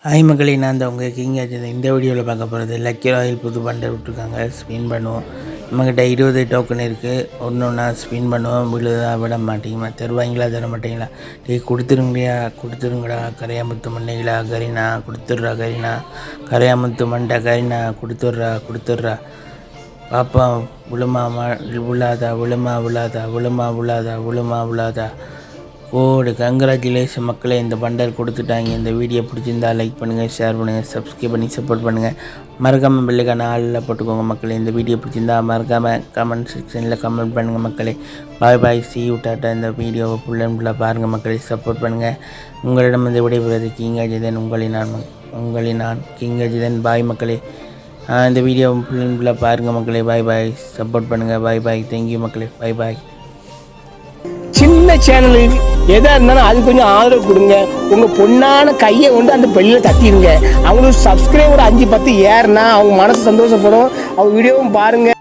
Hi மக்களே, நான் தான் உங்கள் கிங் அஜித். இந்த வீடியோவில் பார்க்க போகிறது லக்கி ராயல் புது பண்டை விட்டுருக்காங்க. ஸ்பின் பண்ணுவோம். நம்மக்கிட்ட 20 டோக்கன் இருக்குது. ஒன்று ஸ்பின் பண்ணுவோம். விழுதா விட மாட்டேங்குமா, தருவாங்களா தர மாட்டீங்களா? கொடுத்துருங்கடா கரையாமுத்து மண்டைகளா கரீனா, கொடுத்துட்றா கரீனா, கரையாமுத்து மண்டை கரீனா, கொடுத்துட்றா பாப்பா. விழுமா விழாதா ஓடு. கங்க்ராச்சுலேஷன் மக்களே, இந்த பண்டல் கொடுத்துட்டாங்க. இந்த வீடியோ பிடிச்சிருந்தா லைக் பண்ணுங்கள், ஷேர் பண்ணுங்கள், சப்ஸ்கிரைப் பண்ணி சப்போர்ட் பண்ணுங்கள். மறக்காமல் பெல்லுக்கான ஆளில் போட்டுக்கோங்க மக்களே. இந்த வீடியோ பிடிச்சிருந்தா மறக்காமல் கமெண்ட் செக்ஷனில் கமெண்ட் பண்ணுங்கள் மக்களே. பாய் சி யூ டாட்டா. இந்த வீடியோவை ஃபுல்லாக பாருங்கள் மக்களே, சப்போர்ட் பண்ணுங்கள். உங்களிடம் இந்த விடைபெறுவது கிங் அஜிதன். உங்களின் நான் கிங் அஜிதன். பாய் மக்களே. இந்த வீடியோ ஃபுல்லாக பாருங்கள் மக்களே. பாய் சப்போர்ட் பண்ணுங்கள். பாய் தேங்க்யூ மக்களே. பாய். சின்ன சேனலுக்கு எதாக இருந்தாலும் அது கொஞ்சம் ஆதரவு கொடுங்க. உங்கள் பொண்ணான கையை கொண்டு அந்த பெல்லில் தட்டிடுங்க. அவங்களுக்கு சப்ஸ்கிரைபர் 5-10 ஏறுனா அவங்க மனசு சந்தோஷப்படும். அவங்க வீடியோவும் பாருங்கள்.